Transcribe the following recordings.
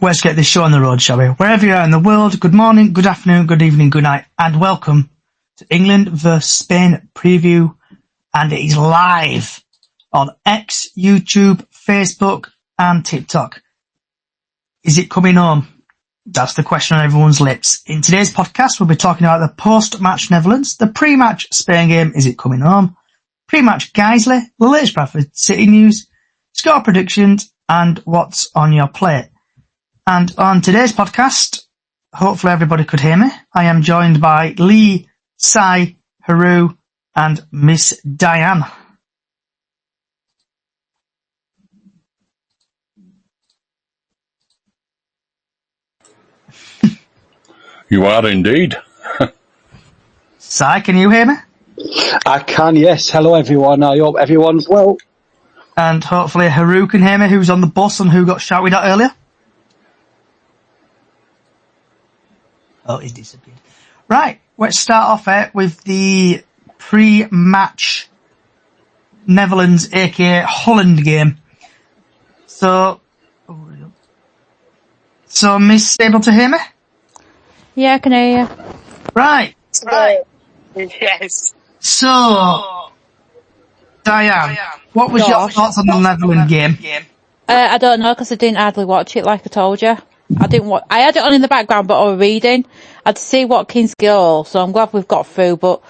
let's get this show on the road, shall we? Wherever you are in the world, good morning, good afternoon, good evening, good night, and welcome to England vs Spain preview. And it is live on X, YouTube, Facebook, and TikTok. Is it coming home? That's the question on everyone's lips. In today's podcast, we'll be talking about the post-match Netherlands, the pre-match Spain game, is it coming home? Pre-match Geisley, the latest Bradford City news, score predictions, and what's on your plate. And on today's podcast, hopefully everybody could hear me, I am joined by Lee, Sai, Haru, and Miss Diane. You are indeed. Sai, can you hear me? I can, yes. Hello, everyone. I hope everyone's well. And hopefully Haru can hear me, who's on the bus and who got shouted at earlier. Oh, he's disappeared. Right, let's start off with the pre-match Netherlands, aka Holland game. So, Miss, able to hear me? Yeah, I can hear you. Right. Yes. So, Diane, what was your thoughts on the Netherlands game? I don't know, because I didn't hardly watch it, like I told you. I had it on in the background, but I was reading. I had to see Watkins' goal, so I'm glad we've got through, but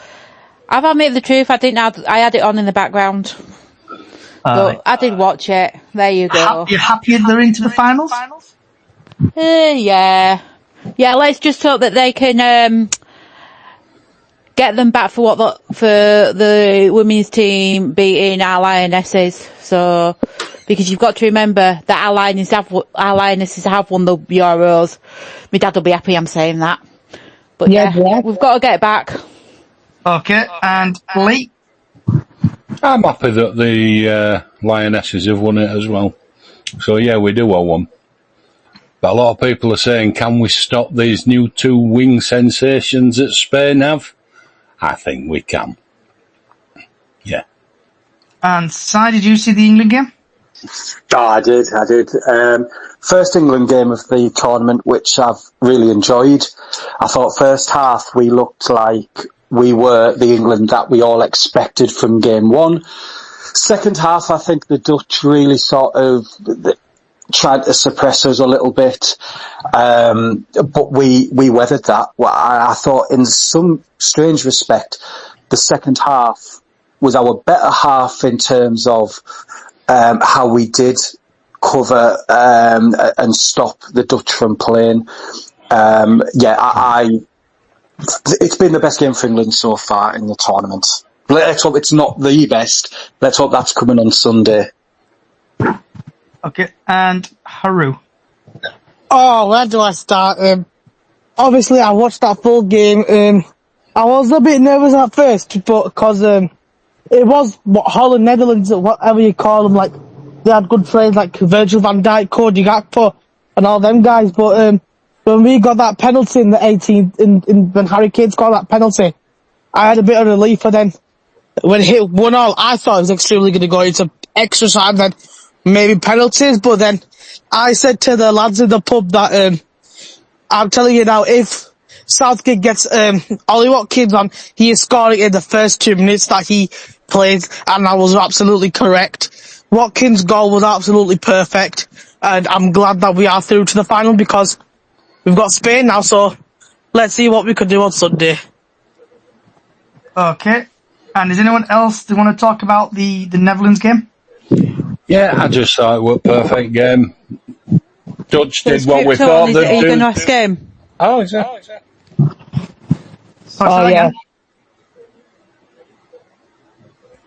I've admitted the truth, I had it on in the background. But I did watch it. There you go. You happy they're into the finals? Yeah. Yeah, let's just hope that they can get them back for the women's team beating our Lionesses. So, because you've got to remember that our Lionesses have won the Euros. My dad will be happy I'm saying that. But yeah, we've got to get back. Okay, and Lee? I'm happy that the Lionesses have won it as well. So yeah, we do owe them. But a lot of people are saying, can we stop these new two wing sensations that Spain have? I think we can. Yeah. And Si, did you see the England game? Oh, I did. First England game of the tournament, which I've really enjoyed. I thought first half we looked like we were the England that we all expected from game one. Second half, I think the Dutch really sort of tried to suppress us a little bit, but we weathered that. I thought in some strange respect, the second half was our better half in terms of how we did cover and stop the Dutch from playing. It's been the best game for England so far in the tournament. Let's hope it's not the best. Let's hope that's coming on Sunday. Okay, and Haru. Oh, where do I start? Obviously, I watched that full game. I was a bit nervous at first, but because it was Holland, Netherlands, whatever you call them. Like they had good players like Virgil van Dijk, Cody Gakpo, and all them guys. But when we got that penalty in the 18th, when Harry Kane scored that penalty, I had a bit of relief. And then when it hit 1-1, I thought it was extremely going to go into extra time, then maybe penalties. But then I said to the lads in the pub that I'm telling you now, if Southgate gets Ollie Watkins on, he is scoring in the first 2 minutes that he played, and I was absolutely correct. Watkins' goal was absolutely perfect, and I'm glad that we are through to the final because we've got Spain now, so let's see what we can do on Sunday. Okay, and is anyone else that want to talk about the Netherlands game? Yeah, I just thought it was a perfect game. Dutch did what we thought they'd do. It's a nice game. Oh, is it? Oh, yeah.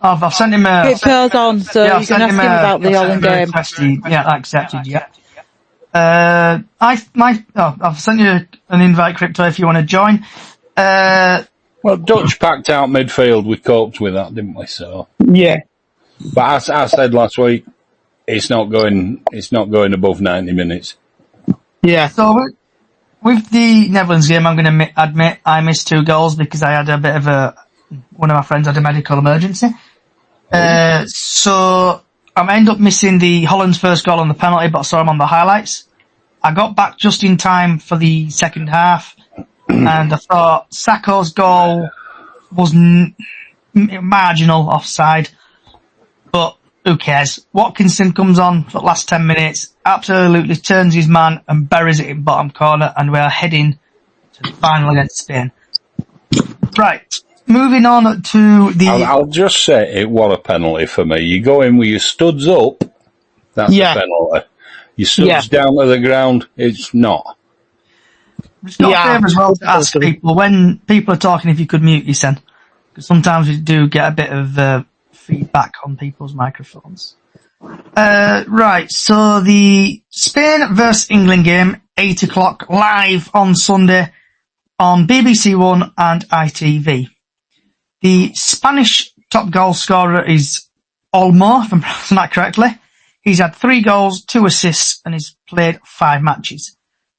I've sent him a... It goes on, so you can ask him about the Holland game. Yeah, I accepted, yeah. I've sent you an invite, Crypto, if you want to join. Well, Dutch packed out midfield. We coped with that, didn't we? So yeah. But as I said last week, it's not going above 90 minutes. Yeah. So with the Netherlands game, I'm going to admit I missed 2 goals because I had a bit of one of my friends had a medical emergency. So I ended up missing the Holland's first goal on the penalty, but I saw him on the highlights. I got back just in time for the second half, and I thought Sakho's goal was marginal offside, but who cares? Watkinson comes on for the last 10 minutes, absolutely turns his man and buries it in bottom corner, and we are heading to the final against Spain. Right, moving on to the... I'll just say it was a penalty for me. You go in with your studs up, that's a penalty. Your studs down to the ground, it's not. It's not fair as well to ask people, when people are talking, if you could mute yourself, because sometimes we do get a bit of feedback on people's microphones. Right, so the Spain versus England game, 8 o'clock, live on Sunday on BBC One and ITV. The Spanish top goal scorer is Olmo, if I'm pronouncing that correctly. He's had 3 goals, 2 assists, and he's played 5 matches.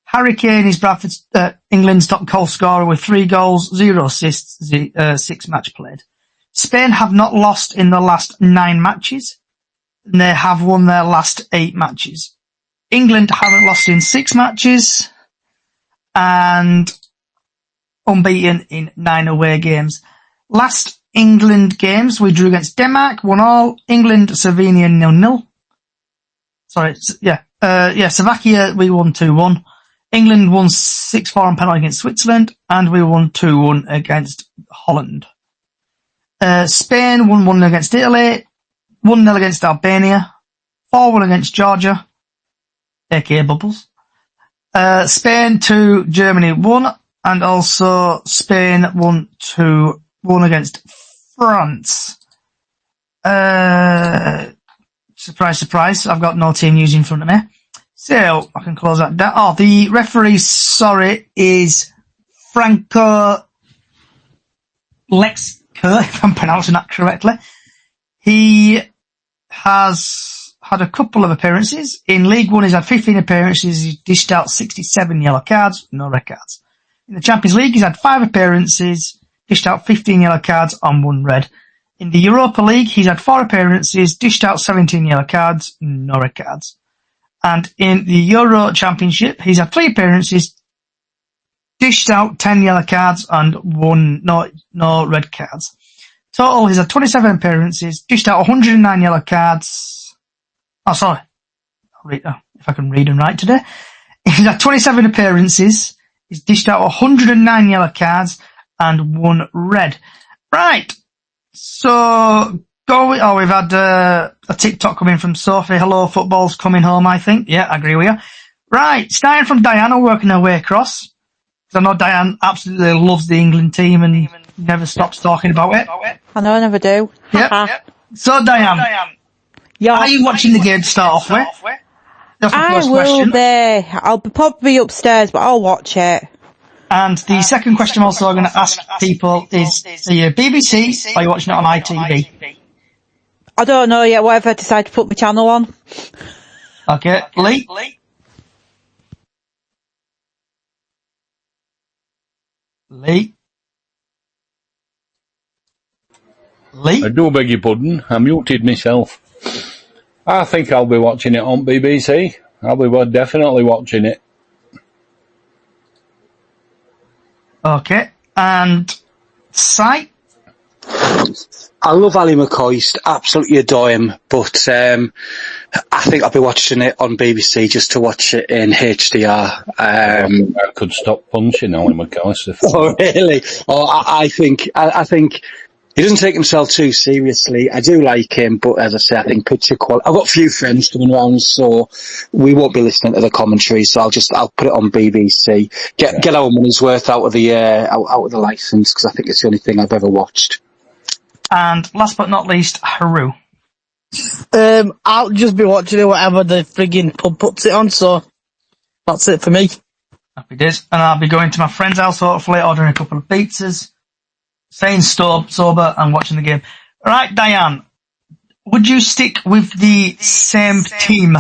Harry Kane is Bradford's, England's top goal scorer with 3 goals, 0 assists, 6 match played. Spain have not lost in the last 9 matches, and they have won their last 8 matches. England haven't lost in 6 matches, and unbeaten in 9 away games. Last England games, we drew against Denmark, 1-1, England, Slovenia 0-0. Slovakia, we won 2-1. England won 6-4 on penalty against Switzerland, and we won 2-1 against Holland. Spain won 1-0 against Italy, 1-0 against Albania, 4-1 against Georgia, aka Bubbles. Spain 2, Germany 1, and also Spain 1-1 against France. Surprise, surprise, I've got no team news in front of me. So, I can close that down. Oh, the referee, is Franco Lexker, if I'm pronouncing that correctly. He has had a couple of appearances. In League One, he's had 15 appearances. He's dished out 67 yellow cards, no red cards. In the Champions League, he's had 5 appearances, dished out 15 yellow cards on 1 red. In the Europa League, he's had 4 appearances, dished out 17 yellow cards, no red cards. And in the Euro Championship, he's had 3 appearances, dished out 10 yellow cards and 1 no red cards. Total, he's had 27 appearances, dished out 109 yellow cards. Oh, sorry. If I can read and write today. He's had 27 appearances, he's dished out 109 yellow cards and 1 red. Right. So, we've had a TikTok coming from Sophie. Hello, football's coming home, I think. Yeah, I agree with you. Right, starting from Diana, working her way across. Because I know Diane absolutely loves the England team and never stops talking about it. I know, I never do. Yep. So, Diane, are you watching the game to start off with? That's the first question. I'll probably be upstairs, but I'll watch it. And the second question I'm also going to ask people is, are you BBC or are you watching it on ITV? I don't know yet, whatever I decide to put my channel on. Okay, Lee? I do beg your pardon, I muted myself. I think I'll be watching it on BBC. I'll be definitely watching it. Okay, and Si? I love Ali McCoy, absolutely adore him, but I think I'll be watching it on BBC just to watch it in HDR. I could stop punching Ali McCoy. Oh, really? Oh, I think he doesn't take himself too seriously. I do like him, but as I say, I think picture quality. I've got a few friends coming around, so we won't be listening to the commentary. So I'll put it on BBC. Get our money's worth out of the license, because I think it's the only thing I've ever watched. And last but not least, Haru. I'll just be watching it whatever the frigging pub puts it on. So that's it for me. Happy days. And I'll be going to my friend's house, hopefully, ordering a couple of pizzas, staying sober and watching the game. All right, Diane, would you stick with the same team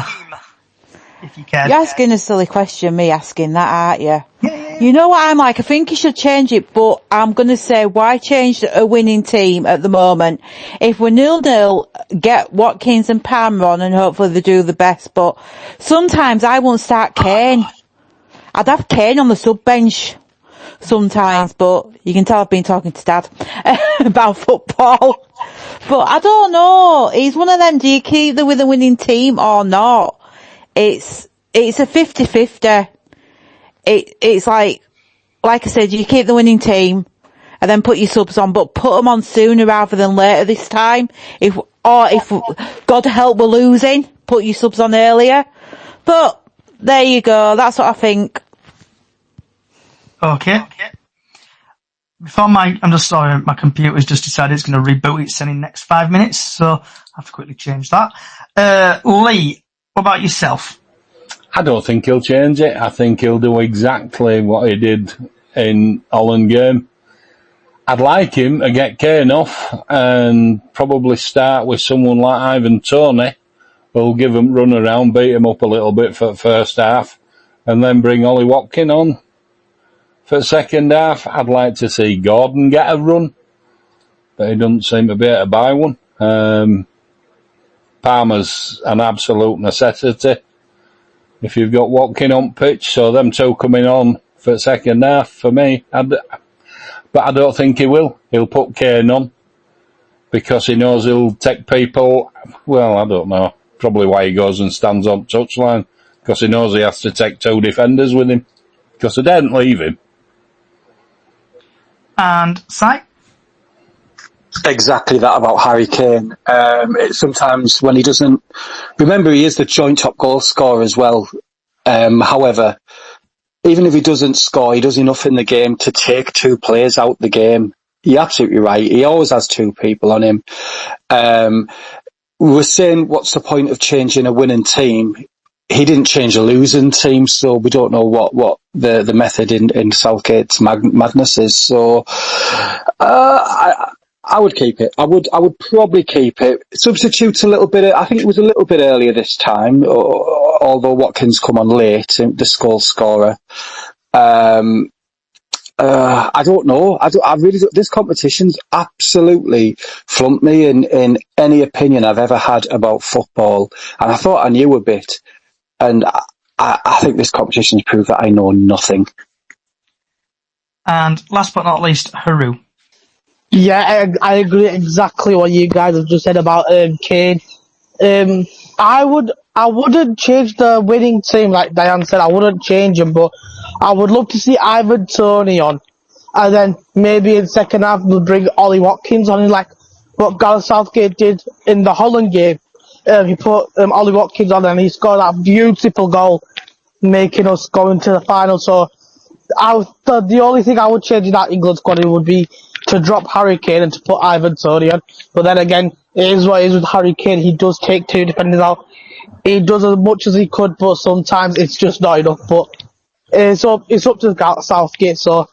if you can? You're asking a silly question, me asking that, aren't you? Yeah. You know what I'm like? I think you should change it, but I'm going to say, why change a winning team at the moment? If we're 0-0, get Watkins and Palmer on and hopefully they do the best. But sometimes I won't start Kane. I'd have Kane on the sub bench sometimes, but you can tell I've been talking to Dad about football. But I don't know. He's one of them. Do you keep them with a winning team or not? It's a 50-50. It's like I said, you keep the winning team and then put your subs on, but put them on sooner rather than later this time. If God help we're losing, put your subs on earlier. But there you go. That's what I think. Okay. Before my computer's just decided it's going to reboot itself in the next 5 minutes, so I have to quickly change that. Lee, what about yourself? I don't think he'll change it. I think he'll do exactly what he did in Holland game. I'd like him to get Kane off and probably start with someone like Ivan Toney, who'll give him run around, beat him up a little bit for the first half, and then bring Ollie Watkins on for the second half. I'd like to see Gordon get a run, but he doesn't seem to be able to buy one. Palmer's an absolute necessity if you've got Watkins on pitch, so them two coming on for the second half for me. But I don't think he will. He'll put Kane on because he knows he'll take people. Well, I don't know. Probably why he goes and stands on touchline, because he knows he has to take two defenders with him, because they didn't leave him. And Si? Exactly that about Harry Kane. Sometimes when he doesn't... Remember, he is the joint top goal scorer as well. However, even if he doesn't score, he does enough in the game to take two players out the game. You're absolutely right. He always has two people on him. We're saying, what's the point of changing a winning team? He didn't change a losing team, so we don't know what the method in Southgate's madness is. So I would keep it. I would probably keep it. Substitute a little bit. I think it was a little bit earlier this time, although Watkins come on late, the goal scorer. I don't know. I really don't. This competition's absolutely flunked me in any opinion I've ever had about football, and I thought I knew a bit, and I think this competition's proved that I know nothing. And last but not least, Haru. Yeah, I agree exactly what you guys have just said about Kane. I wouldn't change the winning team like Diane said. I wouldn't change him, but I would love to see Ivan Toney on, and then maybe in the second half we'll bring Ollie Watkins on, like what Gareth Southgate did in the Holland game. He put Ollie Watkins on and he scored that beautiful goal, making us go into the final. So the only thing I would change in that England squad would be to drop Harry Kane and to put Ivan Toney on. But then again, it is what it is with Harry Kane. He does take two defenders out. He does as much as he could, but sometimes it's just not enough. But it's up to Southgate. So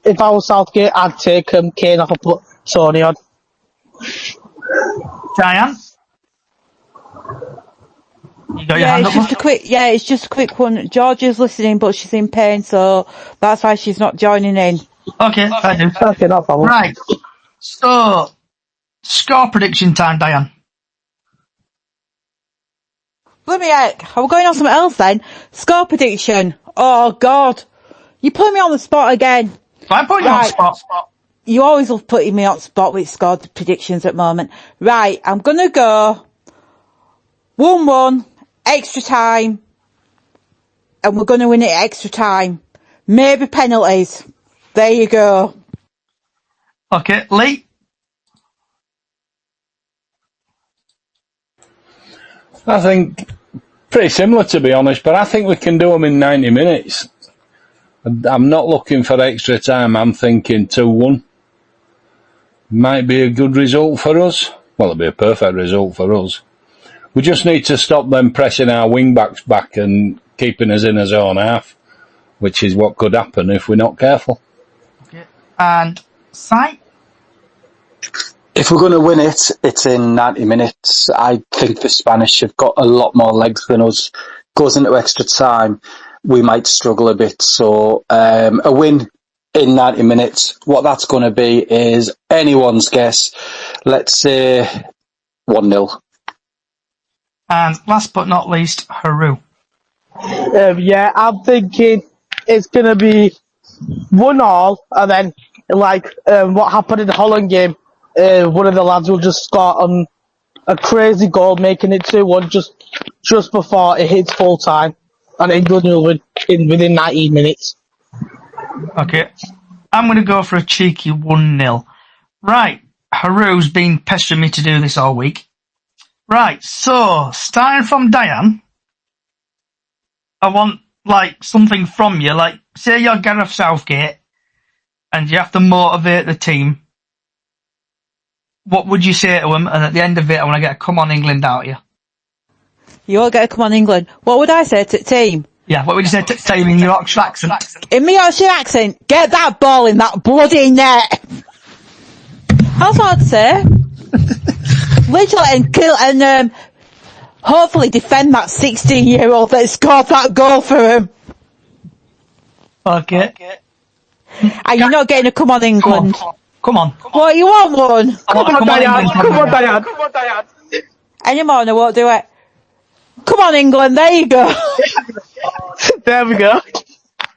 if I was Southgate, I'd take Kane off and put Toney on. Diane? You got your hand up? It's just a quick one. Georgia's listening, but she's in pain, so that's why she's not joining in. Okay, fair dues. Okay, no problem. Right. So, score prediction time, Diane. Bloody heck, are we going on something else then? Score prediction. Oh, God. You put me on the spot again. I put you on the spot. You always love putting me on the spot with score predictions at the moment. Right, I'm going to go 1-1, extra time, and we're going to win it extra time. Maybe penalties. There you go. Okay, Lee? I think pretty similar, to be honest, but I think we can do them in 90 minutes. I'm not looking for extra time. I'm thinking 2-1. Might be a good result for us. Well, it'll be a perfect result for us. We just need to stop them pressing our wing-backs back and keeping us in his own half, which is what could happen if we're not careful. Okay. And Si? If we're going to win it, it's in 90 minutes. I think the Spanish have got a lot more legs than us. Goes into extra time. we might struggle a bit. So a win in 90 minutes. What that's going to be is anyone's guess. Let's say 1-0. And last but not least, Haru. Yeah, I'm thinking it's going to be 1-1, and then, like, what happened in the Holland game, one of the lads will just score on a crazy goal, making it 2-1 just before it hits full time, and England will win within 19 minutes. Okay. I'm going to go for a cheeky 1-0. Right. Haru's been pestering me to do this all week. Right. So, starting from Diane, I want, like, something from you. Like, say you're Gareth Southgate and you have to motivate the team. What would you say to them? And at the end of it, I want to get a come on England out of you. You all get a come on England. What would I say to the team? Yeah, what would you say to the team in your Yorkshire accent? In my Yorkshire accent, get that ball in that bloody net. That's what I'd say. Literally, and kill, and hopefully defend that 16-year-old that scored that goal for him. Okay. And you're not getting a come on England. Come on. What, you want one? Come on, Diane. Diane. Any more, I won't do it. Come on, England, there you go. There we go.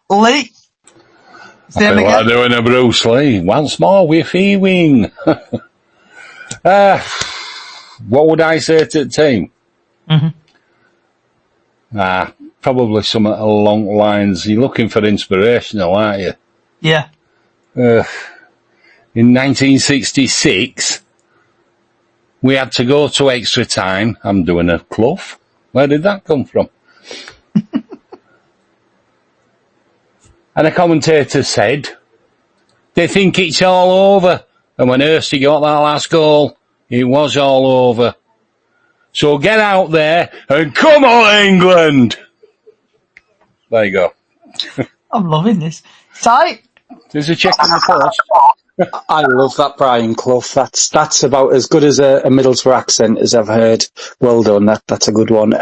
Lee. Say him I feel like again. doing a Bruce Lee. Once more with wing. What would I say to the team? Probably something along the lines, you're looking for inspirational, aren't you? Yeah. In 1966, we had to go to extra time. I'm doing a Clough. Where did that come from? And a commentator said, they think it's all over. And when Hursty got that last goal, it was all over. So get out there and come on, England! There you go. I'm loving this. Si? There's a check on the post. I love that Brian Clough. That's about as good as a Middlesbrough accent as I've heard. Well done. That's a good one.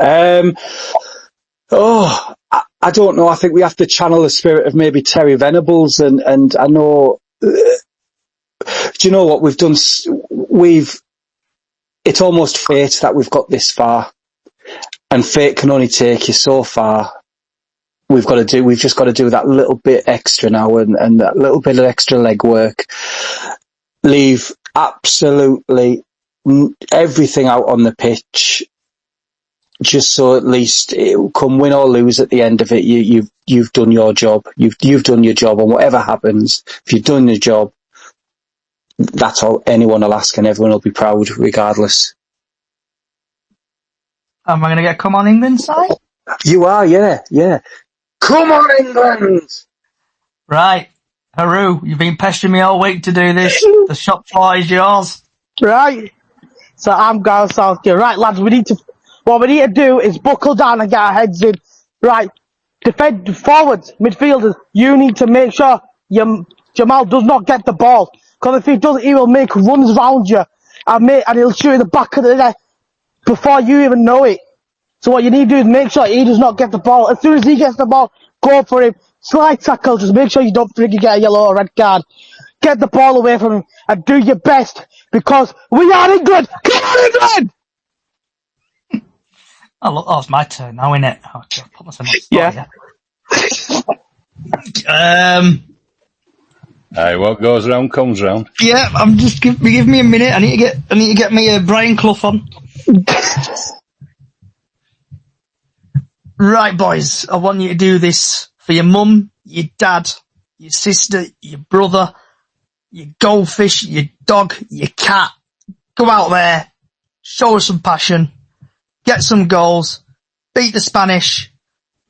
I don't know. I think we have to channel the spirit of maybe Terry Venables, and I know. Do you know what we've done? It's almost fate that we've got this far, and fate can only take you so far. We've just got to do that little bit extra now, and that little bit of extra legwork. Leave absolutely everything out on the pitch, just so at least it will come win or lose at the end of it. You've done your job. You've done your job, and whatever happens, if you've done your job, that's all anyone will ask, and everyone will be proud regardless. Am I going to get come on England, Si? You are, yeah. Come on, England! Right. Haru, you've been pestering me all week to do this. The shop floor is yours. Right. So I'm Gareth Southgate. Right, lads, what we need to do is buckle down and get our heads in. Right. Defend forwards, midfielders, you need to make sure Jamal does not get the ball. Because if he does, he will make runs round you. And he'll shoot in the back of the net before you even know it. So what you need to do is make sure he does not get the ball. As soon as he gets the ball, go for him. Slide tackle, just make sure you don't freaking get a yellow or red card. Get the ball away from him and do your best, because we are England! Come on, England! Oh, look, it's my turn now, isn't it? Okay, put myself on the spot, Yeah. Hey, what goes round comes round. Yeah, I'm just give me a minute. I need to get me Brian Clough on. Right, boys. I want you to do this for your mum, your dad, your sister, your brother, your goldfish, your dog, your cat. Go out there, show us some passion, get some goals, beat the Spanish,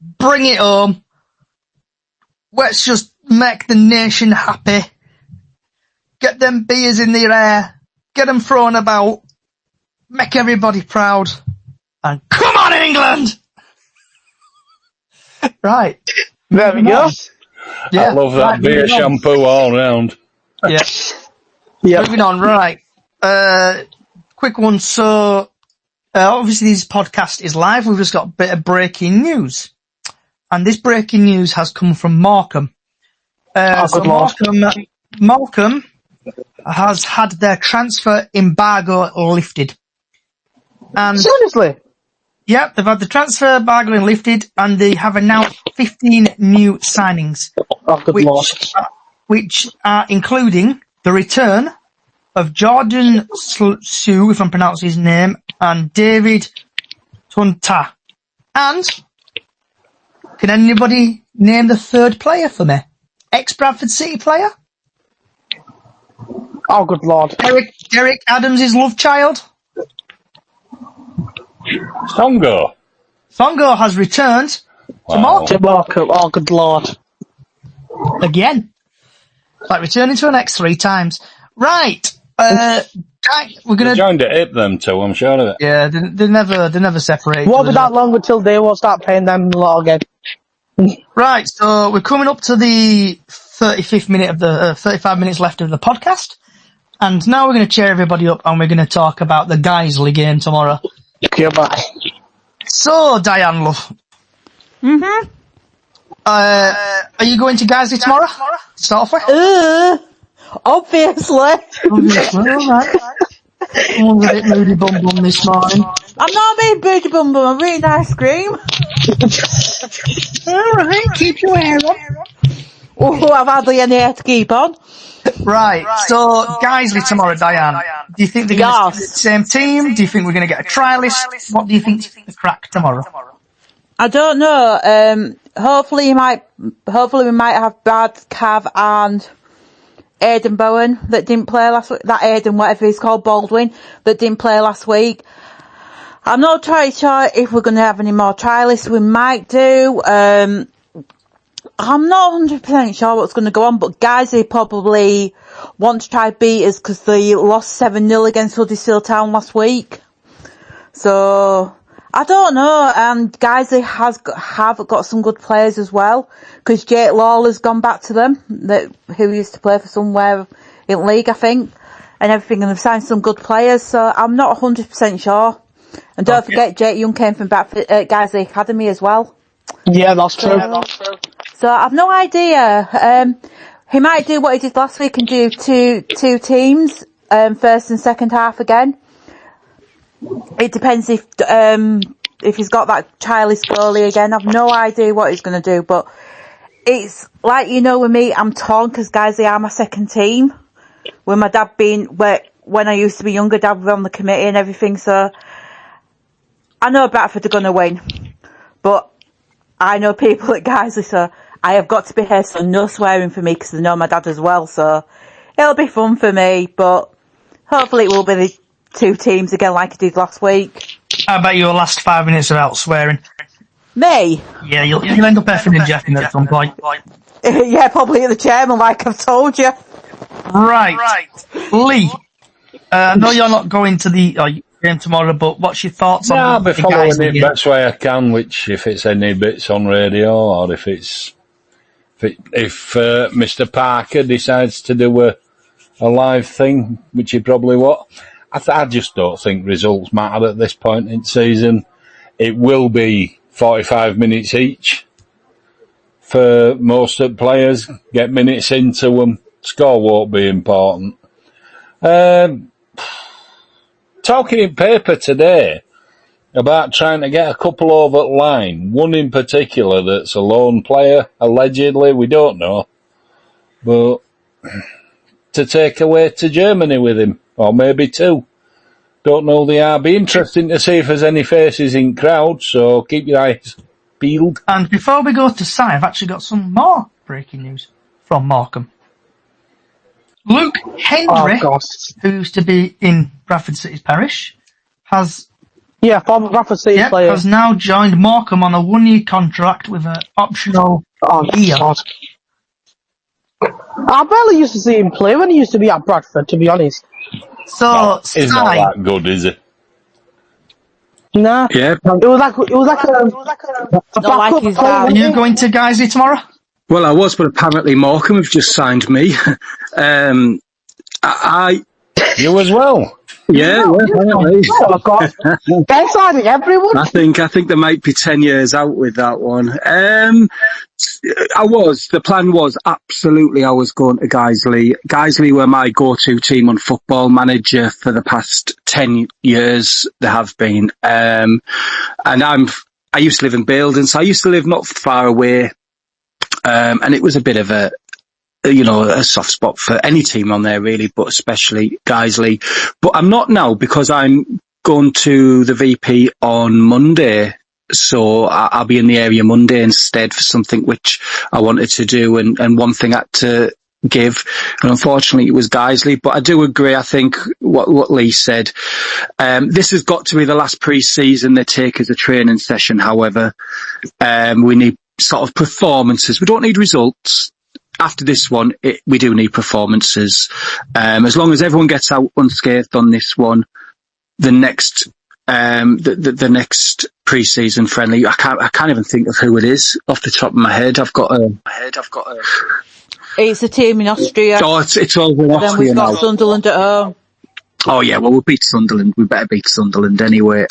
bring it home. Let's just make the nation happy. Get them beers in the air, get them thrown about, make everybody proud, and come on, England! Right. There we go. Yeah, I love that right, beer moving on. shampoo all round. Yeah. Yeah. Moving on, right. Quick one. So, obviously this podcast is live. We've just got a bit of breaking news. and this breaking news has come from Markham. Good lord. Markham has had their transfer embargo lifted. And Seriously? yep, they've had the transfer embargo lifted, and they have announced 15 new signings, Oh, good lord. which are including the return of Jordan Sue, if I'm pronouncing his name, and David Tunta. And can anybody name the third player for me? Ex-Bradford City player? Oh, good lord. Derek Adams' love child? Songo. Songo has returned to Wow. Markham To Markham. Oh, good lord. again. It's like returning to an X 3 times. Right. We're They gonna. joined it up, them two, I'm sure of it. Yeah, they never separate. Won't be that long until they will start paying them a lot again. Right, so we're coming up to the 35th minute of the 35 minutes left of the podcast, and now we're going to cheer everybody up, and we're going to talk about the Guiseley game tomorrow. Goodbye. So, Diane, love. Mhm. Are you going to Guiseley tomorrow? To start off with? Obviously. Obviously, alright. I'm a bit moody bum this morning. I'm not being booty bum bum, I'm eating ice cream. Alright, keep your hair on. Oh, I've hardly any hair to keep on. Right, so Guiseley tomorrow, Diane. Do you think they're going to be the same team? Do you think we're going to get a trialist? What do you think's the crack tomorrow? I don't know. Hopefully we might have Brad, Cav and Aidan Bowen that didn't play last week. That Aidan, whatever he's called, Baldwin, that didn't play last week. I'm not entirely sure if we're going to have any more trialists. We might do. I'm not 100% sure what's going to go on, but guys, they probably want to try beat us because they lost 7-0 against Huddersfield Town last week. So, I don't know. And guys, they have got some good players as well, because Jake Lawler's gone back to them, who used to play for somewhere in league, I think, and everything, and they've signed some good players. So, I'm not 100% sure. And don't forget, Jake Young came from Guiseley Academy as well. Yeah, that's true. So I've no idea. He might do what he did last week and do two teams, first and second half again. It depends if he's got that childish goalie again. I've no idea what he's going to do, but it's like, with me, I'm torn because guys, they are my second team. With my dad when I used to be younger, Dad was on the committee and everything, so I know Bradford are going to win, but I know people at Guiseley, so I have got to be here, so no swearing for me because they know my dad as well, so it'll be fun for me, but hopefully it will be the two teams again like it did last week. I bet your last 5 minutes without swearing. Me? Yeah, you'll end up effing and jeffing at some point. Yeah, probably the chairman, like I've told you. Right. Lee, I know you're not going to the game tomorrow, but what's your thoughts on I'll be the following Guiseley it game? best way I can, which if it's any bits on radio or if Mr. Parker decides to do a live thing, which he probably will. I just don't think results matter at this point in the season. It will be 45 minutes each for most of the players. Get minutes into them. Score won't be important. Talking in paper today about trying to get a couple over the line, one in particular that's a lone player, allegedly, we don't know, but to take away to Germany with him, or maybe two. Don't know they are. Be interesting to see if there's any faces in crowd, so keep your eyes peeled. And before we go to Si, I've actually got some more breaking news from Markham. Luke Hendry, who used to be in Bradford City's parish, has former Bradford City player. has now joined Markham on a 1-year contract with an optional year. God. I barely used to see him play when he used to be at Bradford, to be honest. So, He's not that good, is he? Nah. Yeah. It was like a like his dad. are you going to Guiseley tomorrow? Well, I was, but apparently Morecambe have just signed me. I You as well. Yeah, apparently. Oh my God. They're signing everyone. I think they might be 10 years out with that one. The plan was absolutely I was going to Guiseley. Guiseley were my go-to team on Football Manager for the past 10 years. They have been. And I used to live in Baildon, so I used to live not far away. And it was a bit of a soft spot for any team on there really, but especially Guiseley. But I'm not now because I'm going to the VP on Monday. So I'll be in the area Monday instead for something which I wanted to do and one thing I had to give. And unfortunately it was Guiseley, but I do agree. I think what Lee said, this has got to be the last pre-season they take as a training session. However, we need sort of performances. We don't need results. After this one, we do need performances. As long as everyone gets out unscathed on this one, the next pre-season friendly, I can't even think of who it is off the top of my head. I've got a. It's a team in Austria. Oh, it's over in Austria then we've got now. Sunderland at home. Oh yeah, well we'll beat Sunderland. We better beat Sunderland anyway.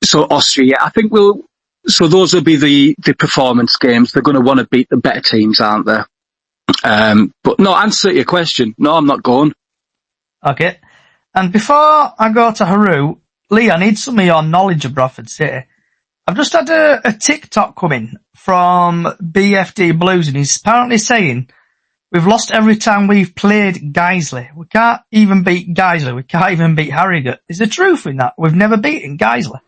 So Austria, I think we'll. So those will be the performance games. They're going to want to beat the better teams, aren't they? But no, answer your question. No, I'm not going. Okay. And before I go to Haru, Lee, I need some of your knowledge of Bradford City. I've just had a TikTok come in from BFD Blues, and he's apparently saying we've lost every time we've played Guiseley. We can't even beat Guiseley. We can't even beat Harrogate. Is there truth in that? We've never beaten Guiseley.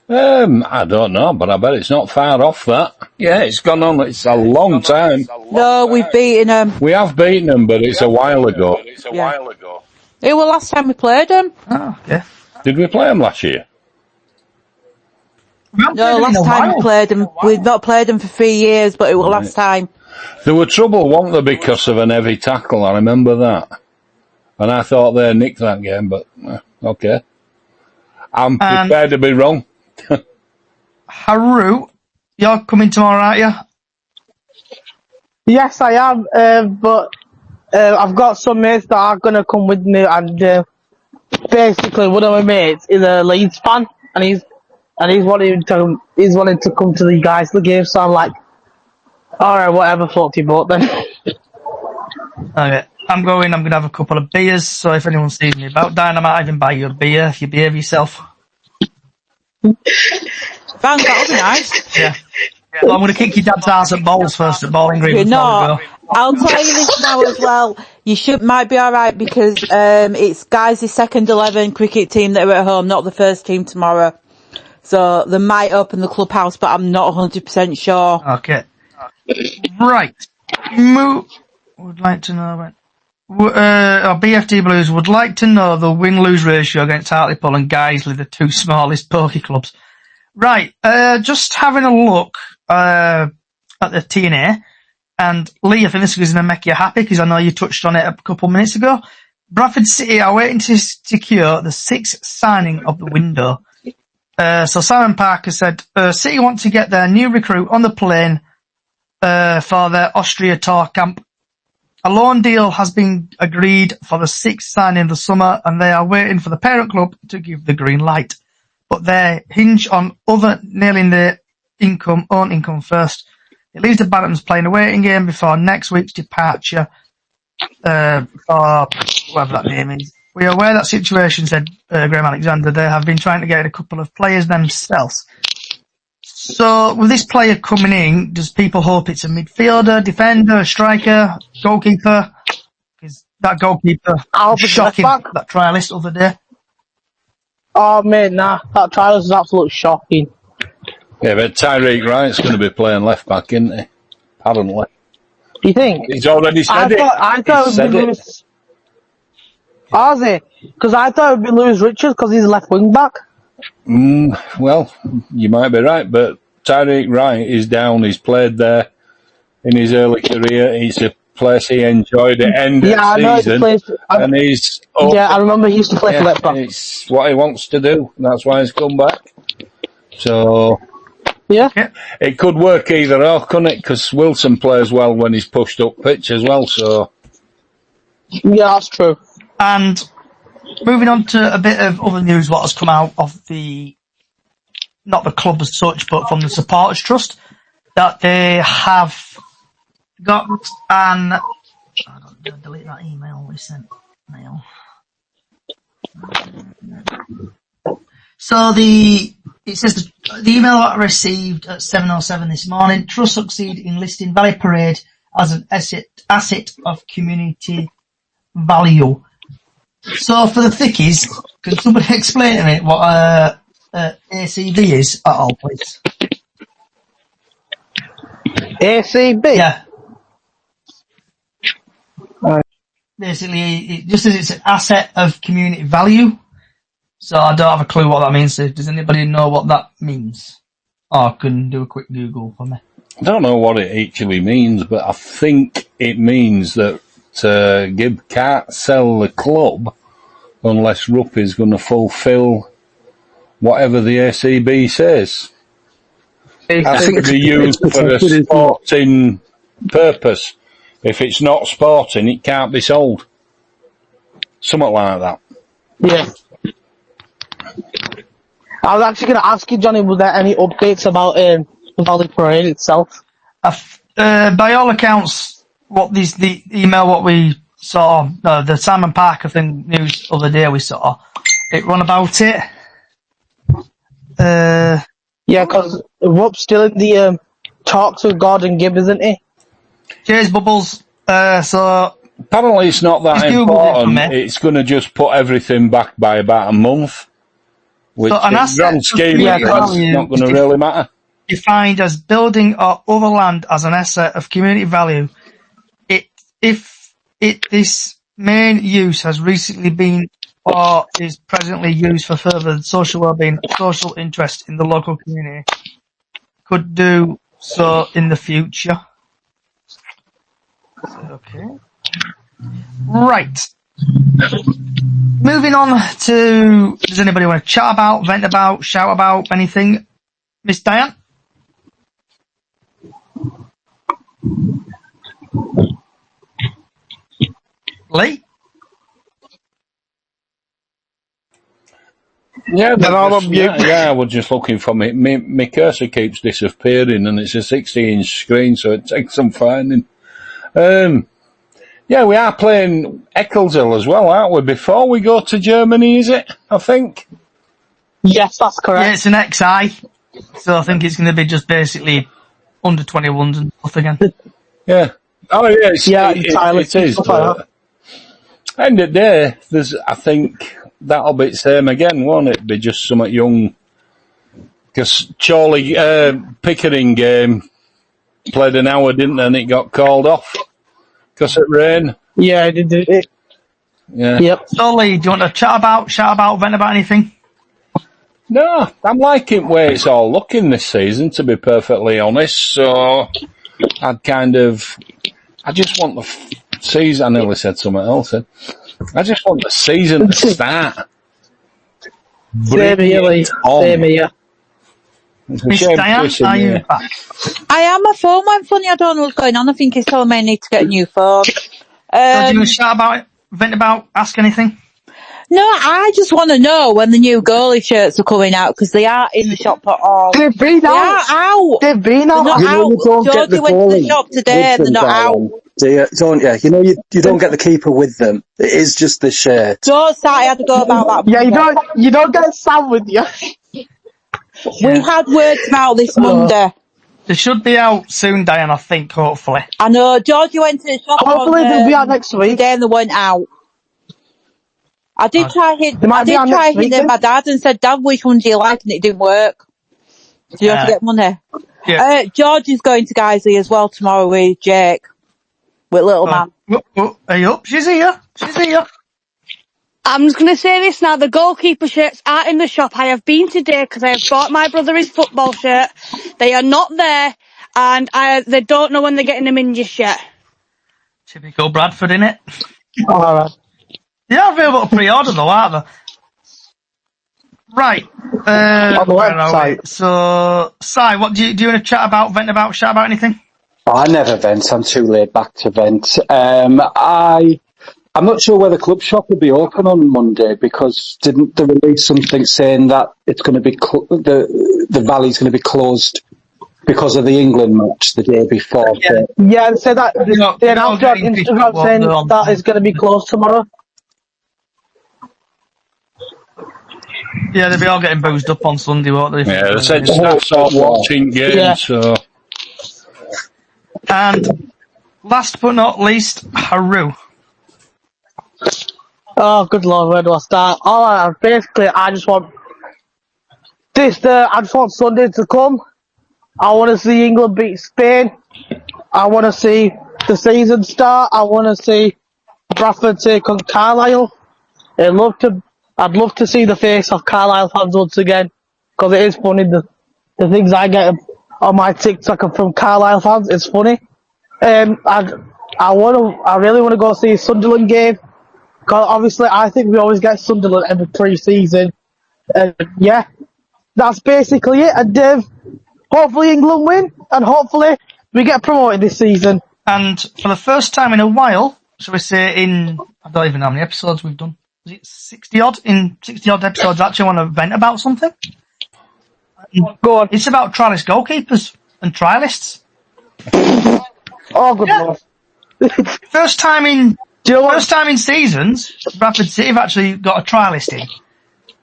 I don't know, but I bet it's not far off that. Yeah, it's gone on. It's a long time. No, we've beaten them. We have beaten them, but it's a while ago. It was last time we played them. Oh, okay. Did we play them last year? No, last time we played them. We've not played them for 3 years, but it was last time. There were trouble, weren't there, because of an heavy tackle? I remember that. And I thought they nicked that game, but okay. I'm prepared to be wrong. Haru, you're coming tomorrow, aren't you? Yes, I am. But I've got some mates that are gonna come with me, and basically one of my mates is a Leeds fan, and he's wanting to come to the Guiseley game. So I'm like, all right, whatever, float your boat then. Okay, I'm going to have a couple of beers, so if anyone sees me about Dynamite, I can buy you a beer if you behave yourself. Thanks, that'll be nice. Yeah. Well, I'm going to kick your dad's ass at balls first at Bowling Green. You're not. I'll tell you this now as well. You might be alright because it's Guiseley's second 11 cricket team that are at home, not the first team tomorrow. So they might open the clubhouse, but I'm not 100% sure. Okay. Right. Would like to know when. Our BFD Blues would like to know the win-lose ratio against Hartlepool and Guiseley, the two smallest poker clubs. Right, just having a look at the TNA, and Lee, I think this is going to make you happy because I know you touched on it a couple of minutes ago. Bradford City are waiting to secure the 6th signing of the window. So Simon Parker said, City want to get their new recruit on the plane for their Austria tour camp. A loan deal has been agreed for the 6th signing of the summer, and they are waiting for the parent club to give the green light. But they hinge on other nailing their own income first. It leaves the Bantams playing a waiting game before next week's departure for whatever that name is. We are aware that situation, said Graham Alexander. They have been trying to get a couple of players themselves. So with this player coming in, does people hope it's a midfielder, defender, a striker, goalkeeper? Because that goalkeeper was shocking, that trialist the other day. Oh man, nah, that trial was absolutely shocking. Yeah, but Tyreek Wright's going to be playing left back, isn't he? Apparently. Do you think? He's already said I thought it would be Lewis. Has he? Because I thought it would be Lewis Richards because he's a left wing back. Well, you might be right, but Tyreek Wright is down. He's played there in his early career. It's a place he enjoyed at end of season. And he's I remember he used to play for left back. It's what he wants to do. That's why he's come back. So yeah, it could work either or, couldn't it? Because Wilson plays well when he's pushed up pitch as well. So yeah, that's true. And moving on to a bit of other news, what has come out of not the club as such, but from the Supporters Trust, that they have got an... I'm going to delete that email we sent. Mail. So it says the email that I received at 7:07 this morning, Trust succeed in listing Valley Parade as an asset of community value. So for the thickies, can somebody explain to me what ACV is at all, please? ACB? Yeah. Basically, it just says it's an asset of community value. So I don't have a clue what that means. So does anybody know what that means? Or can do a quick Google for me. I don't know what it actually means, but I think it means that Gibb can't sell the club unless Rupp is going to fulfil whatever the ACB says. It has to be used for a sporting purpose. If it's not sporting, it can't be sold. Something like that. Yeah. I was actually going to ask you, Johnny, was there any updates about Valley Parade itself? By all accounts, the email what we saw, the Simon Parker thing news other day we saw, it run about it. Yeah, because Rupp's still in the talks with Gordon Gibb, isn't he? Cheers, Bubbles. So apparently it's not that important. It's going to just put everything back by about a month, which in the grand scheme is not going to really matter. Defined as building or other land as an asset of community value, this main use has recently been or is presently used for further social well-being, social interest in the local community, could do so in the future. Okay. Right. Moving on to, does anybody want to chat about, vent about, shout about anything? Miss Diane? Lee? Yeah, I was just looking for me. My cursor keeps disappearing, and it's a 60-inch screen, so it takes some finding. Yeah, we are playing Eccleshill as well, aren't we? Before we go to Germany, is it? I think. Yes, that's correct. Yeah, it's an XI, so I think it's going to be just basically under 21s and stuff again. Yeah. Oh, yeah. It is. But end of the day, I think that'll be the same again, won't it? Be just somewhat young. Because Charlie Pickering game played an hour, didn't they? And it got called off because it rained. Yeah, it did. Yeah. Yep. So, Lee, do you want to chat about, vent about anything? No, I'm liking where it's all looking this season, to be perfectly honest. So, I just want the season. I nearly said something else. I just want the season to start. Same here, Lee. Same here. Miss Diane, are you back? I am. My phone went funny. I don't know what's going on. I think it's told me I need to get a new phone. Do you want to shout about it, vent about, ask anything? No, I just want to know when the new goalie shirts are coming out, because they are in the shop at all. They've been out. They've been out. They're not out. You don't get the went to the shop today and they're not out. Don't you? You know, you don't get the keeper with them. It is just the shirt. Don't start. I had to go about that. Yeah, you don't get Sam with you. We had words about this Monday. They should be out soon, Diane, I think, hopefully. I know. Georgie went to the shop. Hopefully they'll be out next week. Today and they went out. I did try hitting my dad and said, Dad, which one do you like? And it didn't work. Do you have to get money? Yeah. George is going to Guiseley as well tomorrow with Jake. With little man. Are you up? She's here. I'm just going to say this now. The goalkeeper shirts aren't in the shop. I have been today because I have bought my brother his football shirt. They are not there, and they don't know when they're getting them in just yet. Typical Bradford, innit? All right. They are available to pre-order though, aren't they? Right. On the website. So, Si, what do you want to chat about, vent about, shout about anything? I never vent. I'm too laid back to vent. I I'm not sure whether club shop will be open on Monday because didn't they release something saying that it's going to be the Valley's going to be closed because of the England match the day before? Yeah. Yeah, they said that know, they you're announced not on getting picked Instagram up what saying they're on. that it's going to be closed tomorrow. Yeah, they'll be all getting boozed up on Sunday, won't they? Yeah, they said staff start watching games, Yeah. so... And last but not least, Haru. Oh, good lord, where do I start? Basically, I just want Sunday to come. I want to see England beat Spain. I want to see the season start. I want to see Bradford take on Carlisle. I'd love to see the face of Carlisle fans once again, because it is funny, the things I get on my TikTok are from Carlisle fans. It's funny. I really want to go see a Sunderland game, because obviously I think we always get Sunderland every pre-season. Yeah, that's basically it. And hopefully England win, and hopefully we get promoted this season. And for the first time in a while, shall we say I don't even know how many episodes we've done. Is it 60 odd? In 60 odd episodes, I actually want to vent about something. Go on. It's about trialist goalkeepers and trialists. Oh, good lord. First time in seasons, Bradford City have actually got a trialist in.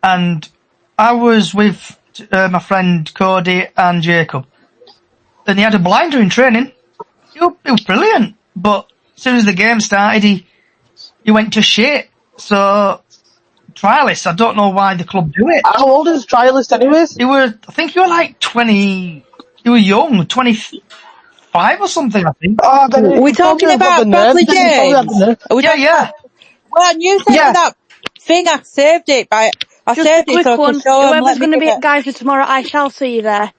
And I was with my friend Cody and Jacob. And he had a blinder in training. He was brilliant. But as soon as the game started, he went to shit. So, trialists, I don't know why the club do it. How old is trialist anyways? I think you were like 20, you were young, 25 or something, I think. We're talking about Bradley James. Yeah. Well, you said that thing, I saved it, I Just saved a it quick so I one. can show him. Whoever's going to be at Guys for tomorrow, I shall see you there.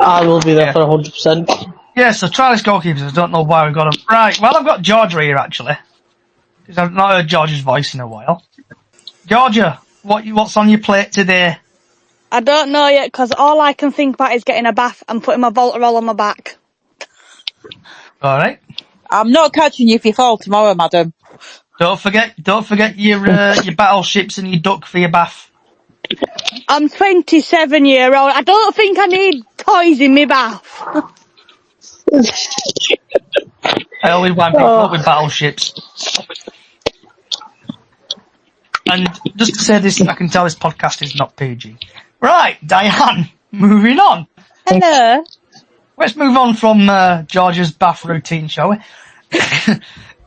I will be there for 100%. Yeah, so trialist goalkeepers, I don't know why we got them. Right, well, I've got Georgia here, actually. Because I've not heard Georgia's voice in a while. Georgia, what's on your plate today? I don't know yet, because all I can think about is getting a bath and putting my Voltarol on my back. All right. I'm not catching you if you fall tomorrow, madam. Don't forget your battleships and your duck for your bath. I'm 27-year-old. I don't think I need toys in my bath. I always wind people up with battleships. And just to say this, I can tell this podcast is not PG. Right, Diane, moving on. Hello. Let's move on from Georgia's bath routine, shall we?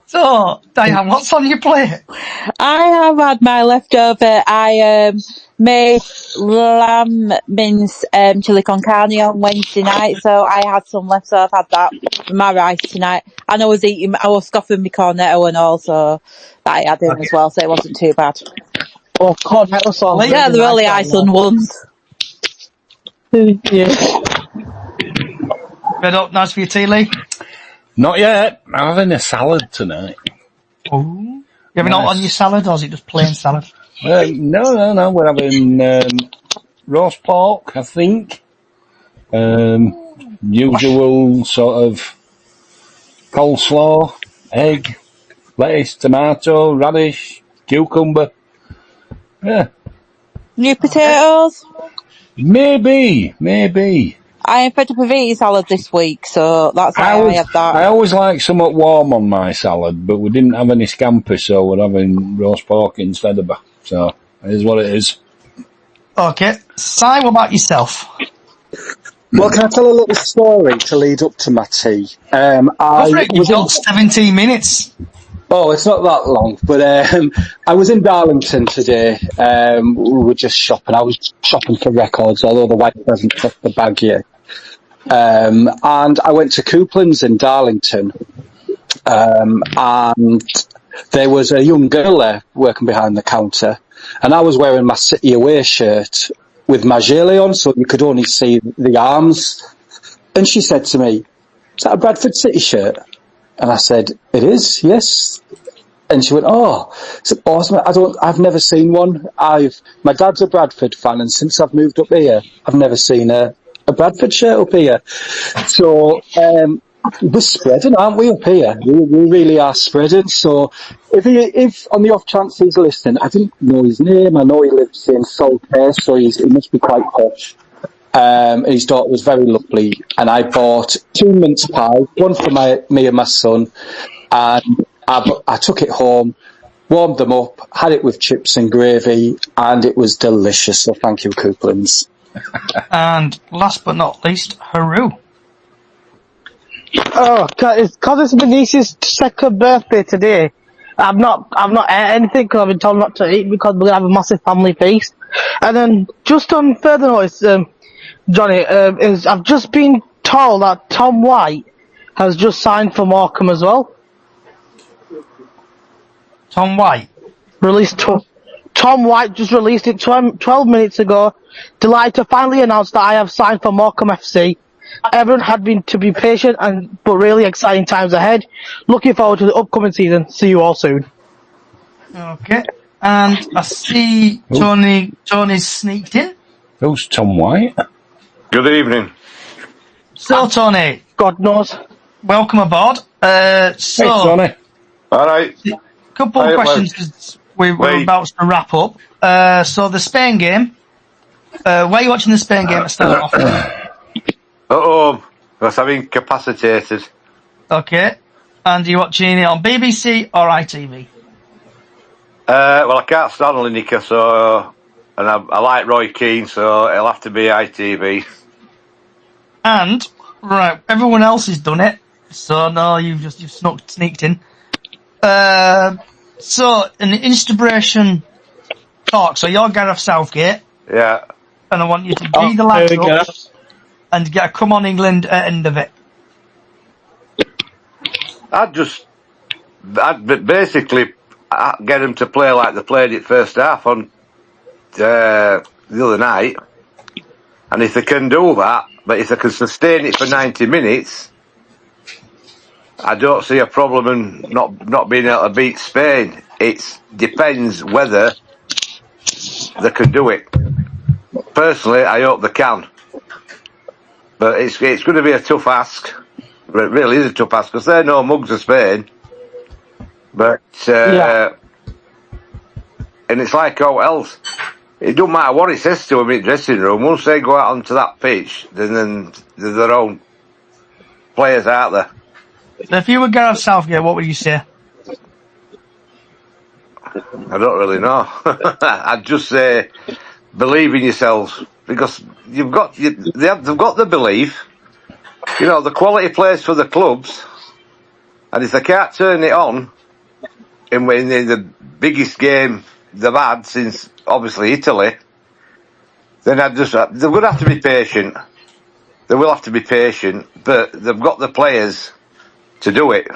So, Diane, what's on your plate? I have had my leftover. I made lamb mince chili con carne on Wednesday night, so I had some left, so I've had that for my rice tonight. And I was scoffing my cornetto and all, so that I had in as well, so it wasn't too bad. Oh, cornetto sauce. Yeah, they're only Iceland ones. Yeah. Red up, nice for your tea, Lee? Not yet. I'm having a salad tonight. Oh. You having out on your salad, or is it just plain salad? No. We're having roast pork, I think. Usual sort of coleslaw, egg, lettuce, tomato, radish, cucumber. Yeah. New potatoes? Maybe. I am fed up with eating salad this week, so that's why I had that. I always like somewhat warm on my salad, but we didn't have any scampi, so we're having roast pork instead of it. So, it is what it is. Okay. Si, what about yourself? Well, can I tell a little story to lead up to my tea? You've got 17 minutes. Oh, it's not that long, but I was in Darlington today. We were just shopping. I was shopping for records, although the wife hasn't took the bag yet. And I went to Coupland's in Darlington, and there was a young girl there working behind the counter, and I was wearing my City Away shirt with my gilet on, so you could only see the arms. And she said to me, "Is that a Bradford City shirt?" And I said, "It is, yes." And she went, "Oh, it's awesome. I've never seen one. My dad's a Bradford fan, and since I've moved up here, I've never seen a Bradford shirt up here." So, We're spreading, aren't we, up here? We really are spreading. So if on the off chance he's listening, I didn't know his name. I know he lives in Saltaire, so he must be quite posh. His daughter was very lovely, and I bought 2 mince pies, one for me and my son, and I took it home, warmed them up, had it with chips and gravy, and it was delicious. So thank you, Couplands. And last but not least, Haru. Oh, because it's my niece's second birthday today. I've not ate anything because I've been told not to eat because we're gonna have a massive family feast. And then just on further notice, Johnny, I've just been told that Tom White has just signed for Morecambe as well. Tom White. Tom White just released it 12 minutes ago. Delighted to finally announce that I have signed for Morecambe FC. Everyone had been to be patient, but really exciting times ahead. Looking forward to the upcoming season. See you all soon. Okay. And I see Tony's sneaked in. Who's Tom White? Good evening. So, Tony, God knows. welcome aboard. Hey, Tony. All right. Couple of questions because we're about to wrap up. So the Spain game. Where are you watching the Spain game to start off with? Because I'm incapacitated. Okay. And are you watching it on BBC or ITV? Well, I can't stand Lineker, and I like Roy Keane, so it'll have to be ITV. And, right, everyone else has done it. So, no, you've sneaked in. So, an inspiration talk. So, you're Gareth Southgate. Yeah. And I want you to be the lads up and get a come on England at the end of it. I'd basically get them to play like they played it first half on the other night. And if they can do that, but if they can sustain it for 90 minutes, I don't see a problem in not being able to beat Spain. It depends whether they can do it. Personally, I hope they can. But it's going to be a tough ask. It really is a tough ask because they're no mugs of Spain. But and it's like all else. It don't matter what it says to them in the dressing room. Once they go out onto that pitch, then they're their own players out there. So if you were Gareth Southgate, what would you say? I don't really know. I'd just say believe in yourselves because they've got the belief. You know, the quality players for the clubs, and if they can't turn it on in the biggest game they've had since obviously Italy, then they're going to have to be patient. They will have to be patient, but they've got the players to do it.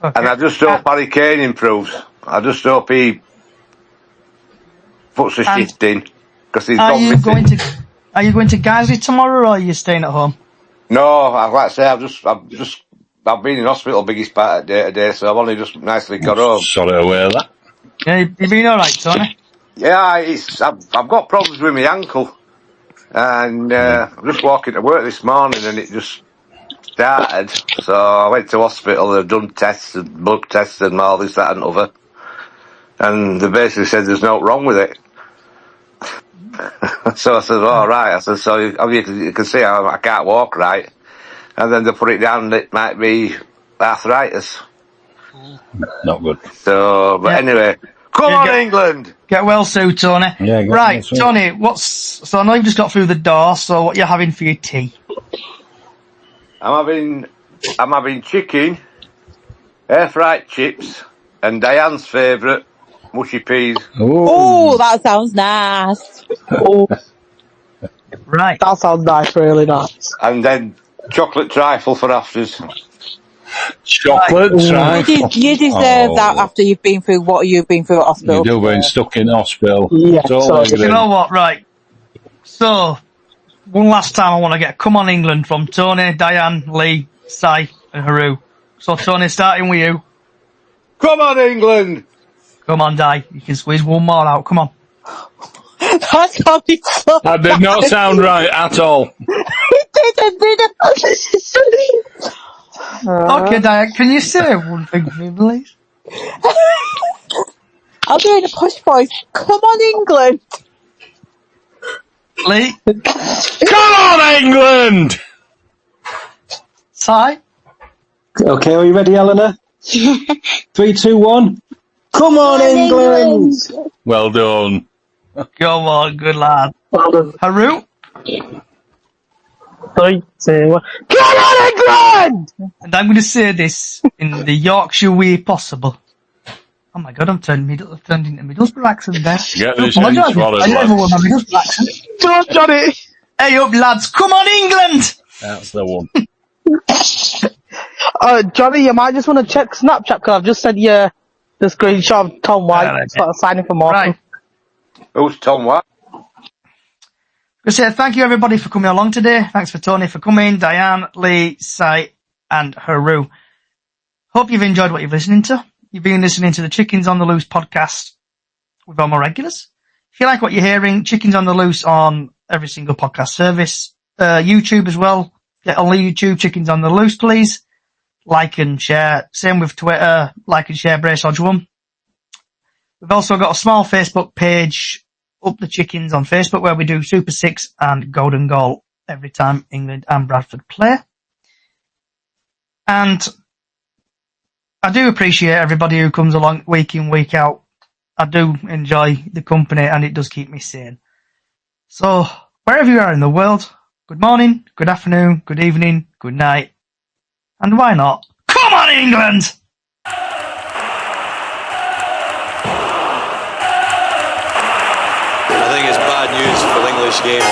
Okay. And I just hope Harry Kane improves. I just hope he puts a shift in because he's gone missing. Are you going to Guiseley tomorrow, or are you staying at home? No, like I say, I've been in hospital biggest part of the day today, so I've only just nicely got home. Sorry to hear that. Yeah, you been all right, Tony? Yeah, I've got problems with my ankle, and I'm just walking to work this morning, and it just started. So I went to hospital. They've done tests, and blood tests, and all this, that, and other, and they basically said there's nothing wrong with it. So I said, all right. I said, so you can see I can't walk right. And then they put it down that it might be arthritis. Not good. So, but anyway, come on, England! Get well soon, Tony. Yeah, right, Tony, so I know you've just got through the door, so what are you having for your tea? I'm having chicken, air-fried chips, and Diane's favourite, mushy peas. Oh, that sounds nice. Oh, right. That sounds nice, really nice. And then chocolate trifle for afters. Chocolate trifle. You deserve that after you've been through what you've been through at hospital. You do being stuck in hospital. Yeah, you know what, right. So, one last time I want to get Come On England from Tony, Diane, Lee, Sai and Haru. So Tony, starting with you. Come on, England! Come on, Di. You can squeeze one more out. Come on. That sounded so That did not sound right at all. It Okay, Diane, can you say one thing for me, please? I'll do it in a posh voice. Come on, England! Lee? Come on, England! Si? Okay, are you ready, Eleanor? 3, 2, 1. Come on, England! Well done. Go on, good lad. Well done. Haru? 3, 2, 1. Come on, England! And I'm going to say this in the Yorkshire way possible. Oh my god, I've turned into Middlesbrough accent there. Get I this apologise. in swallowed, I never lad. want my Middlesbrough accent. Come on, Johnny! Hey up, lads, come on, England! That's the one. Johnny, you might just want to check Snapchat because I've just sent you the screenshot of Tom White signing for Morton. Right. Who's Tom White? I say thank you everybody for coming along today. Thanks for Tony for coming, Diane, Lee, Si, and Haru. Hope you've enjoyed what you've listening to. You've been listening to the Chickens on the Loose podcast with all my regulars. If you like what you're hearing, Chickens on the Loose on every single podcast service, YouTube as well. Get on YouTube, Chickens on the Loose, please. Like and share. Same with Twitter. Like and share Brace Odge 1. We've also got a small Facebook page, Up the Chickens on Facebook, where we do Super Six and Golden Goal every time England and Bradford play. And I do appreciate everybody who comes along week in, week out. I do enjoy the company and it does keep me sane. So, wherever you are in the world, good morning, good afternoon, good evening, good night. And why not? Come on, England! I think it's bad news for the English game.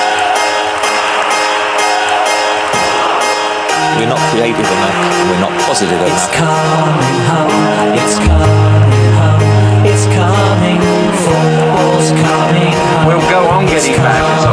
We're not creative enough, we're not positive enough. It's coming home, it's coming home, it's coming, football's coming home. We'll go on getting back as